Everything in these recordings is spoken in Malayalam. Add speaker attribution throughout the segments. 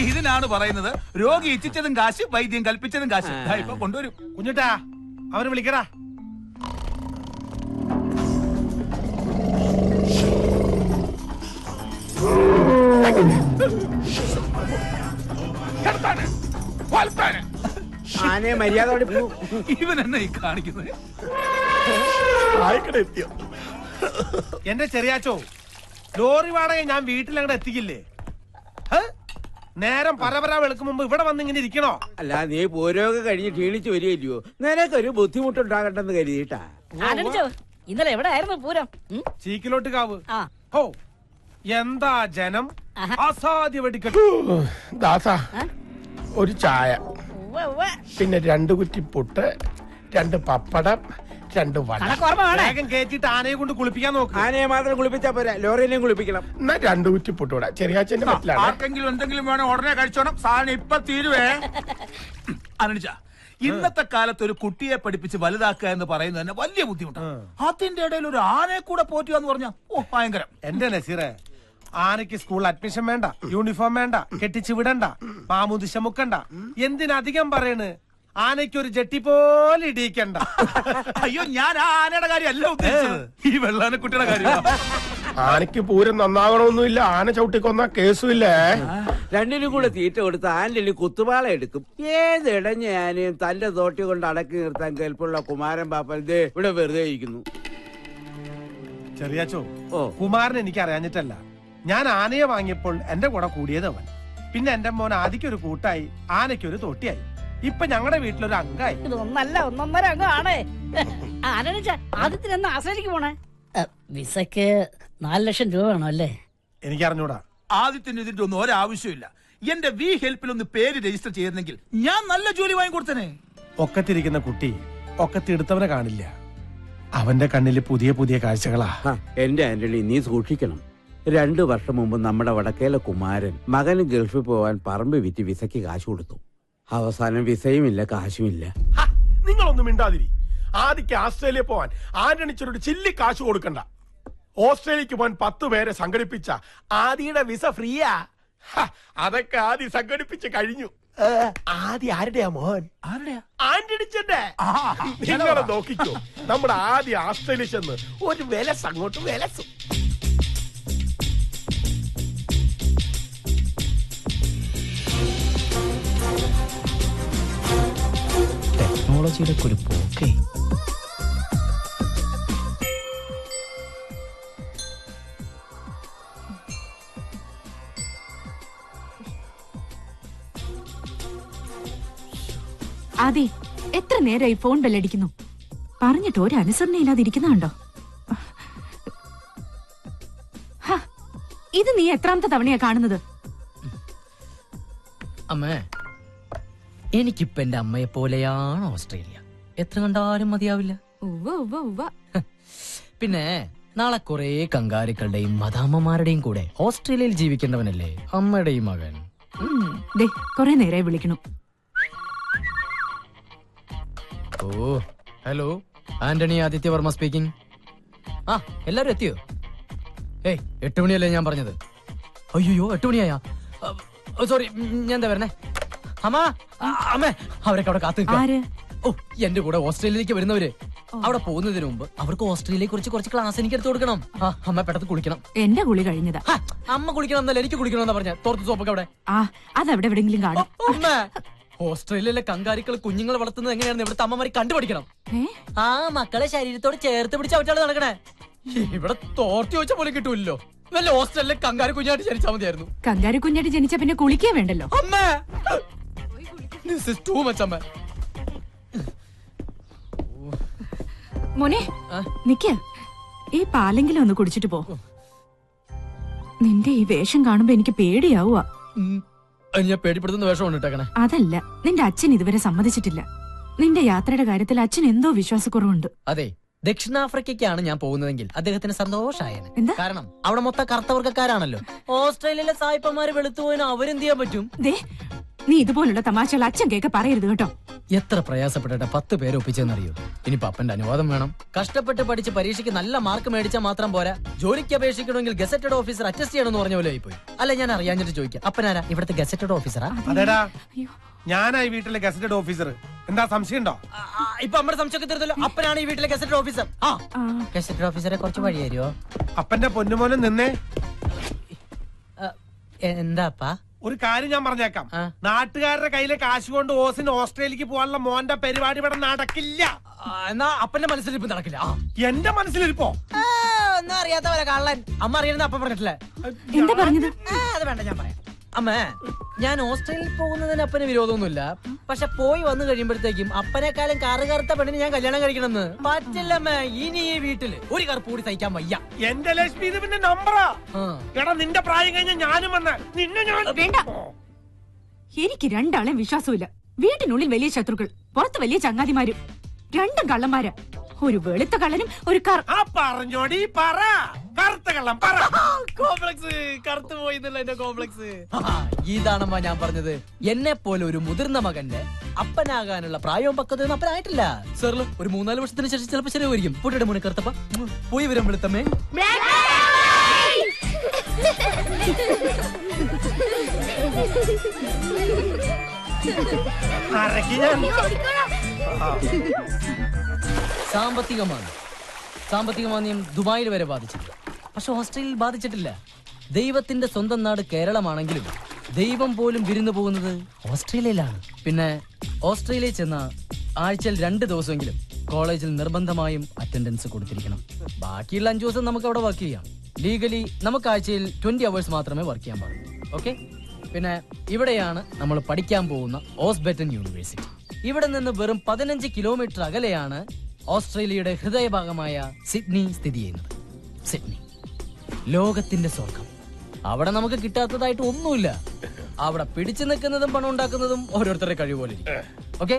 Speaker 1: ഇതിനാണ് പറയുന്നത് രോഗി ഇച്ഛിച്ചതും കാശ്, വൈദ്യം കൽപ്പിച്ചതും കാശ്. ഇപ്പൊ കൊണ്ടുവരും.
Speaker 2: കുഞ്ഞുട്ടാ, അവന് വിളിക്കടാ.
Speaker 3: ആനയെ മര്യാദ
Speaker 1: ഇവൻ എന്നെ ഈ കാണിക്കുന്നത്.
Speaker 2: എന്റെ ചെറിയാച്ചോ, ലോറി വാടക ഞാൻ വീട്ടിലങ്ങടെ എത്തിക്കില്ലേ? നേരം പരപര വെളുക്കും മുമ്പ് ഇവിടെ വന്ന് ഇങ്ങനെ ഇരിക്കണോ?
Speaker 3: അല്ല, നീ പൂരമൊക്കെ കഴിഞ്ഞ് ക്ഷീണിച്ചു വരികയില്ലയോ? നിനക്കൊരു ബുദ്ധിമുട്ടുണ്ടാകണ്ടെന്ന് കരുതിയിട്ടാ.
Speaker 4: ഇന്നലെ എവിടെ ആയിരുന്നു പൂരം?
Speaker 2: ചീക്കിലോട്ട് കാവ്. ഹോ, എന്താ ജനം! അസാധ്യ വെടിക്കെട്ട്.
Speaker 5: ദാസ, ഒരു ചായ, പിന്നെ 2 കുറ്റി പുട്ട്, 2 പപ്പടം, 2 വട.
Speaker 2: വേഗം കേറ്റിട്ട് ആനയെ കൊണ്ട് കുളിപ്പിക്കാൻ നോക്ക്.
Speaker 3: ആനയെ മാത്രം കുളിപ്പിച്ചാ പോരാ, ലോറിനെയും കുളിപ്പിക്കണം.
Speaker 5: എന്നാ 2 കുറ്റി പുട്ടൂടെ. ചെറിയാച്ചന്റെ പറ്റിലാണ്.
Speaker 1: ആർക്കെങ്കിലും എന്തെങ്കിലും വേണം ഉടനെ കഴിച്ചോണം. സാധനം ഇപ്പൊ തീരുവേ. അനുജ, ഇന്നത്തെ കാലത്ത് ഒരു കുട്ടിയെ പഠിപ്പിച്ച് വലുതാക്കുക എന്ന് പറയുന്നത് തന്നെ വലിയ ബുദ്ധിമുട്ടാണ്. അതിന്റെ ഇടയിൽ ഒരു ആനയെ കൂടെ പോറ്റുക എന്ന് പറഞ്ഞാൽ ഭയങ്കരം.
Speaker 2: എന്റെ നസീറെ, ആനയ്ക്ക് സ്കൂൾ അഡ്മിഷൻ വേണ്ട, യൂണിഫോം വേണ്ട, കെട്ടിച്ചു വിടണ്ട, മാമുദിശ മുക്കണ്ട. എന്തിനധികം പറയണ്, ആനയ്ക്ക് ഒരു ജട്ടി പോലെ ഇടിയിക്കണ്ട.
Speaker 1: അയ്യോ, ഞാൻ ആ ആനയുടെ കാര്യമല്ല ഉദ്ദേശിച്ചത്, ഈ വെള്ളാനക്കുട്ടിയുടെ കാര്യം.
Speaker 5: ആനയ്ക്ക് പൂരം നന്നാകണമെന്നില്ല, ആന ചവിട്ടിക്കൊന്ന കേസുമില്ലേ.
Speaker 3: 2നും കൂടെ തീറ്റ കൊടുത്ത് ആനയിൽ കുത്തുപാള എടുക്കും. ഏതിടഞ്ഞ ആനയും തന്റെ തോട്ടി കൊണ്ട് അടക്കി നിർത്താൻ കെൽപ്പുള്ള കുമാരൻ പാപ്പൻ ദേ ഇവിടെ വെറുതെ ഇരിക്കുന്നു.
Speaker 2: ചെറിയാച്ചോ, കുമാരൻ എനിക്ക് അറിയാഞ്ഞിട്ടല്ല. ഞാൻ ആനയെ വാങ്ങിയപ്പോൾ എന്റെ കൂടെ കൂടിയത് അവൻ. പിന്നെ എന്റെ മോൻ ആദിക്കൊരു കൂട്ടായി, ആനയ്ക്കൊരു തോട്ടിയായി. ഇപ്പൊ ഞങ്ങളുടെ വീട്ടിലൊരു അംഗമായി.
Speaker 4: ഇതൊന്നല്ല, 1.5 അംഗമാണ്. ആദ്യത്തിന് ആശ്രയിക്ക് പോണേ. വിസക്ക് 4 ലക്ഷം രൂപ വേണോ അല്ലേ?
Speaker 2: എനിക്കറിഞ്ഞൂടാ.
Speaker 1: ആദ്യത്തിന് ഇതിന്റെ ഒന്നും ഒരാവശ്യമില്ല. എന്റെ വി ഹെൽപ്പിൽ ഒന്ന് പേര് രജിസ്റ്റർ ചെയ്തിരുന്നെങ്കിൽ ഞാൻ നല്ല ജോലി വാങ്ങിക്കൊടുത്തനെ.
Speaker 2: ഒക്കത്തിരിക്കുന്ന കുട്ടി ഒക്കത്തിടുത്തവനെ കാണില്ല. അവന്റെ കണ്ണില് പുതിയ പുതിയ കാഴ്ചകളാ.
Speaker 3: എന്റെ ആന്റണി, നീ സൂക്ഷിക്കണം. 2 വർഷം മുമ്പ് നമ്മുടെ വടക്കേലെ കുമാരൻ മകന് ഗൾഫിൽ പോവാൻ പറമ്പ് വിറ്റ് വിസയ്ക്ക് കാശ് കൊടുത്തു. അവസാനം വിസയുമില്ല, കാശുമില്ല.
Speaker 5: നിങ്ങളൊന്നും മിണ്ടാതിരി. ആദിക്ക് ആസ്ട്രേലിയ പോവാൻ ആന്റണിച്ചൊരു ചില്ലി കാശ് കൊടുക്കണ്ട. ഓസ്ട്രേലിയക്ക് പോകാൻ 10 പേരെ സംഘടിപ്പിച്ച ആദിയുടെ വിസ ഫ്രീയാ. അതൊക്കെ ആദ്യം സംഘടിപ്പിച്ച് കഴിഞ്ഞു. ആദ്യം ആരുടെയാ മോൻ? ആന്റണിച്ചന്റെ. നിങ്ങളെ നോക്കിക്കോ, നമ്മുടെ ആദ്യം ആസ്ട്രേലിയ ചെന്ന് ഒരു വിലസ് അങ്ങോട്ട് വിലസും.
Speaker 6: ടെക്നോളജിയുടെ ഒരു പോക്കേ.
Speaker 7: ആദി, എത്ര നേരമായി ഫോൺ ബെല്ലടിക്കുന്നു? പറഞ്ഞിട്ട് ഒരു അനുസരണയില്ലാതിരിക്കുന്നുണ്ടോ? ഇത് നീ എത്രാമത്തെ തവണയാ കാണുന്നത്?
Speaker 6: അമ്മേ, എനിക്കിപ്പോ എന്റെ അമ്മയെ പോലെയാണ് ഓസ്ട്രേലിയ. എത്ര കണ്ടാലും മതിയാവില്ല. പിന്നെ നാളെ കുറെ കങ്കാരുക്കളുടെയും മദാമ്മമാരുടെയും കൂടെ ഓസ്ട്രേലിയയിൽ ജീവിക്കേണ്ടവനല്ലേ അമ്മയുടെയും മകൻ.
Speaker 7: കൊറേ നേരമായി വിളിക്കണു.
Speaker 6: ഓ, ഹലോ, ആന്റണി ആദിത്യവർമ്മ സ്പീക്കിംഗ്. ആ, എല്ലാരും എത്തിയോ? 8 മണിയല്ലേ ഞാൻ പറഞ്ഞത്? അയ്യോ, 8 മണിയായാ? സോറി, ഞാൻ എന്താ വരണേ? അമ്മേ, അവരൊക്കെ അവിടെ കാത്തു നിൽക്കാം. ഓ, എന്റെ കൂടെ ഓസ്ട്രേലിയയിലേക്ക് വരുന്നവര്. അവിടെ പോകുന്നതിന് മുമ്പ് അവർക്ക് ഓസ്ട്രേലിയയെ കുറിച്ച് കുറച്ച് ക്ലാസ് എനിക്ക് എടുത്തു കൊടുക്കണം. അമ്മ പെട്ടെന്ന് കുളിക്കണം.
Speaker 7: എന്റെ കുളി കഴിഞ്ഞതാ.
Speaker 6: അമ്മ കുളിക്കണം എന്നല്ല, എനിക്ക് കുളിക്കണം എന്നാ പറഞ്ഞ. തോർത്ത് സോപ്പൊക്കെ അവിടെ.
Speaker 7: അതെവിടെ എവിടെങ്കിലും കാണും.
Speaker 6: ഓസ്ട്രേലിയയിലെ കങ്കാരികൾ കുഞ്ഞുങ്ങളെ വളർത്തുന്നത് എങ്ങനെയാണെന്ന് ഇവിടുത്തെ അമ്മമാരെ കണ്ടുപഠിക്കണം. ആ മക്കളെ ശരീരത്തോട് ചേർത്ത് പിടിച്ച് അവറ്റാണ് നടക്കണേ. ഇവിടെ തോർത്തി വെച്ച പോലെ കിട്ടൂല്ലോ. വല്ല ഓസ്ട്രേലിയയിലെ കങ്കാരി കുഞ്ഞായിട്ട് ജനിച്ചാൽ മതിയായിരുന്നു.
Speaker 7: കങ്കാരി കുഞ്ഞായിട്ട് ജനിച്ച പിന്നെ കുളിക്കേ വേണ്ടല്ലോ.
Speaker 6: അമ്മേ, this is too much, അമ്മേ.
Speaker 7: മോനെ, നിക്ക്. ഈ പാലെങ്കിലും ഒന്ന് കുടിച്ചിട്ട് പോ. നിന്റെ ഈ വേഷം കാണുമ്പോ എനിക്ക് പേടിയാവുക.
Speaker 6: ഞാൻ പേടിപ്പെടുത്തുന്ന വേഷം കൊണ്ടിട്ടേക്കണേ.
Speaker 7: അതല്ല, നിന്റെ അച്ഛൻ ഇതുവരെ സമ്മതിച്ചിട്ടില്ല. നിന്റെ യാത്രയുടെ കാര്യത്തിൽ അച്ഛൻ എന്തോ വിശ്വാസക്കുറവുണ്ട്.
Speaker 6: അതെ, ദക്ഷിണാഫ്രിക്കയ്ക്കാണ് ഞാൻ പോകുന്നതെങ്കിൽ അദ്ദേഹത്തിന് സന്തോഷായേനെ. കാരണം അവിടെ മൊത്തം കറുത്തവർക്കാരാണല്ലോ. ഓസ്ട്രേലിയയിലെ സായിപ്പന്മാര് വെളുത്തുപോയിന് അവരെന്ത് ചെയ്യാൻ പറ്റും?
Speaker 7: നീ ഇതുപോലുള്ള തമാശകൾ അച്ഛൻ കേക്ക് പറയരുത് കേട്ടോ.
Speaker 6: എത്ര പ്രയാസപ്പെട്ടിട്ട് 10 പേരെ ഒപ്പിച്ചെന്നറിയോ? ഇനി പപ്പന്റെ അനുവാദം വേണം. കഷ്ടപ്പെട്ട് പഠിച്ച് പരീക്ഷയ്ക്ക് നല്ല മാർക്ക് മേടിച്ചാൽ മാത്രം പോരാ, ജോലിക്ക് അപേക്ഷിക്കണമെങ്കിൽ ഗസറ്റഡ് ഓഫീസർ അറ്റസ്റ്റ് ചെയ്യണമെന്ന് പറഞ്ഞ പോലെ ആയിപ്പോയി. അല്ല, ഞാൻ അറിയാഞ്ഞിട്ട് ചോദിക്കാം, അപ്പനാരാ ഇവിടുത്തെ ഗസറ്റഡ് ഓഫീസറാ?
Speaker 2: അതെടാ,
Speaker 7: അയ്യോ
Speaker 2: ഞാനായി വീട്ടിലെ ഗസറ്റഡ് ഓഫീസർ. എന്താ സംശയം ഉണ്ടോ?
Speaker 6: ഇപ്പൊ നമ്മുടെ സംശയമൊക്കെ തീർത്തല്ലോ. അപ്പനാണ് ഈ വീട്ടിലെ ഗസറ്റഡ് ഓഫീസർ. ആ, ഗസറ്റഡ് ഓഫീസറെ കുറച്ച് വഴി തരുമോ?
Speaker 2: അപ്പന്റെ പൊന്നുമോനും നിന്നേ.
Speaker 6: എന്താപ്പാ?
Speaker 2: ഒരു കാര്യം ഞാൻ പറഞ്ഞേക്കാം.
Speaker 6: ആ.
Speaker 2: നാട്ടുകാരുടെ കയ്യിലെ കാശ് കൊണ്ട് ഓസിന് ഓസ്ട്രേലിയക്ക് പോകാനുള്ള മോന്റെ പരിപാടി ഇവിടെ നടക്കില്ല.
Speaker 6: എന്നാ അപ്പന്റെ മനസ്സിലിരിപ്പ് നടക്കില്ല.
Speaker 2: എന്റെ മനസ്സിലിരിപ്പോ
Speaker 6: ഒന്നും അറിയാത്ത പോലെ കള്ളൻ. അമ്മ അറിയുന്ന അപ്പം പറഞ്ഞിട്ടില്ലേ?
Speaker 7: എന്താ പറഞ്ഞത്?
Speaker 6: അത് വേണ്ട, ഞാൻ പറയാം. അമ്മേ, ഞാൻ ഓസ്ട്രേലിയയിൽ പോകുന്നതിന് അപ്പന് വിരോധമൊന്നുമില്ല. പക്ഷെ പോയി വന്നു കഴിയുമ്പോഴത്തേക്കും അപ്പനെക്കാളും കറു കറുത്ത പെണ്ണിന് ഞാൻ കല്യാണം കഴിക്കണമെന്ന് പറ്റില്ലമ്മേ. ഇനി ഈ വീട്ടില് ഒരു കറുപ്പ് കൂടി സഹിക്കാൻ വയ്യ.
Speaker 2: എന്റെ ലക്ഷ്മി ഇത് പിന്നെ നമ്പറാ. എടാ, നിന്റെ പ്രായം കഴിഞ്ഞ ഞാനും വന്ന നിന്നെ ഞാൻ
Speaker 7: വേണ്ട. എനിക്ക് രണ്ടാളെയും വിശ്വാസമില്ല. വീട്ടിനുള്ളിൽ വലിയ ശത്രുക്കൾ, പുറത്ത് വലിയ ചങ്ങാതിമാരും. രണ്ടും കള്ളന്മാരാ. ഒരു വെളുത്ത കള്ളനും ഒരു
Speaker 2: ആ പറഞ്ഞോടി പറ. കറുത്ത കള്ളം പറ.
Speaker 6: കോംപ്ലക്സ് കറുത്തു പോയി എന്റെ കോംപ്ലക്സ്. ഇതാണമ്മ ഞാൻ പറഞ്ഞത്. എന്നെ പോലെ ഒരു മുതിർന്ന മകന്റെ അപ്പനാകാനുള്ള പ്രായവും പക്വതയൊന്നും അപ്പനായിട്ടില്ല. സാറില് ഒരു 3-4 വർഷത്തിന് ശേഷം ചിലപ്പോൾ ശരിയായിരിക്കും. പൊട്ടിയുടെ മുന്നേ കറുത്തപ്പ പോയി വരാൻ വെളുത്തമ്മേ. സാമ്പത്തിക മാന്ദ്യം ദുബായിൽ വരെ ബാധിച്ചില്ല. പക്ഷെ ഓസ്ട്രേലിയയിൽ ബാധിച്ചിട്ടില്ല. ദൈവത്തിന്റെ സ്വന്തം നാട് കേരളമാണെങ്കിലും ദൈവം പോലും വിരുന്നു പോകുന്നത് ഓസ്ട്രേലിയയിലാണ്. പിന്നെ ഓസ്ട്രേലിയയിൽ ചെന്ന ആഴ്ചയിൽ 2 ദിവസമെങ്കിലും കോളേജിൽ നിർബന്ധമായും അറ്റൻഡൻസ് കൊടുത്തിരിക്കണം. ബാക്കിയുള്ള 5 ദിവസം നമുക്ക് അവിടെ വർക്ക് ചെയ്യാം. ലീഗലി നമുക്ക് ആഴ്ചയിൽ 20 hours മാത്രമേ വർക്ക് ചെയ്യാൻ പാടുള്ളൂ. ഓക്കെ. പിന്നെ ഇവിടെയാണ് നമ്മൾ പഠിക്കാൻ പോകുന്ന ഓസ്ബെറ്റൻ യൂണിവേഴ്സിറ്റി. ഇവിടെ നിന്ന് വെറും 15 കിലോമീറ്റർ അകലെയാണ് ഓസ്ട്രേലിയയുടെ ഹൃദയഭാഗമായ സിഡ്നി സ്ഥിതി ചെയ്യുന്നത്. സിഡ്നി ലോകത്തിന്റെ സ്വർഗം. അവിടെ നമുക്ക് കിട്ടാത്തതായിട്ട് ഒന്നുമില്ല. അവിടെ പിടിച്ചു നിൽക്കുന്നതും പണം ഉണ്ടാക്കുന്നതും ഓരോരുത്തരുടെ കഴിവ് പോലെ. ഓക്കെ,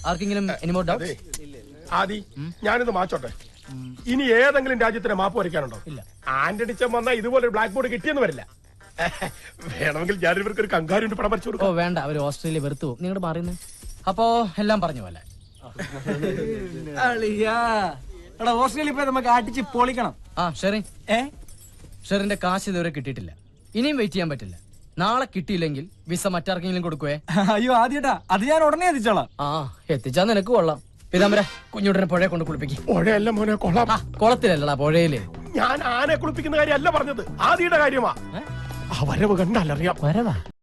Speaker 6: ആർക്കെങ്കിലും എനിമോ ഡൗട്ട്?
Speaker 5: ആദി, ഞാനിത് മാച്ചോട്ടെ. ഇനി ഏതെങ്കിലും രാജ്യത്തിന് മാപ്പ് വരയ്ക്കാനുണ്ടോ?
Speaker 6: ഇല്ല.
Speaker 5: ആന്റണിച്ചൻ വന്നാൽ ഇതുപോലെ ബ്ലാക്ക് ബോർഡ് കിട്ടിയെന്ന് വരില്ല. വേണമെങ്കിൽ ഞാൻ ഇവർക്ക് ഒരു കങ്കാരുണ്ട് പടം വരച്ചു കൊടുക്കും.
Speaker 6: ഓ വേണ്ട, അവര് ഓസ്ട്രേലിയ വെറുത്തു പോകും. നിങ്ങളുടെ മാറിയെന്ന്. അപ്പോ എല്ലാം പറഞ്ഞ പോലെ
Speaker 8: ഓസ്ട്രേലിയ പോയി നമുക്ക് അടിച്ച് പൊളിക്കണം.
Speaker 6: ഷെറിന്റെ കാശ് ഇതുവരെ കിട്ടിയിട്ടില്ല. ഇനിയും വെയിറ്റ് ചെയ്യാൻ പറ്റില്ല. നാളെ കിട്ടിയില്ലെങ്കിൽ വിസ മറ്റാർക്കെങ്കിലും കൊടുക്കുവേ?
Speaker 8: അയ്യോ ആദ്യട്ടാ, അത് ഞാൻ ഉടനെ എത്തിച്ചോളാം.
Speaker 6: എത്തിച്ചാ നിനക്ക് കൊള്ളാം. പിതാമര, കുഞ്ഞുടനെ പുഴയെ കൊണ്ട് കുളിപ്പിക്കും.
Speaker 5: പുഴയല്ല മോനെ, കൊള്ളാം.
Speaker 6: കുളത്തിലല്ലടാ, പുഴയില്.
Speaker 5: ഞാൻ ആനെ കുളിപ്പിക്കുന്ന കാര്യമല്ല പറഞ്ഞത്, ആദിയുടെ കാര്യമാ. ആ വരവ് കണ്ടാലറിയാം.
Speaker 6: വരവാ?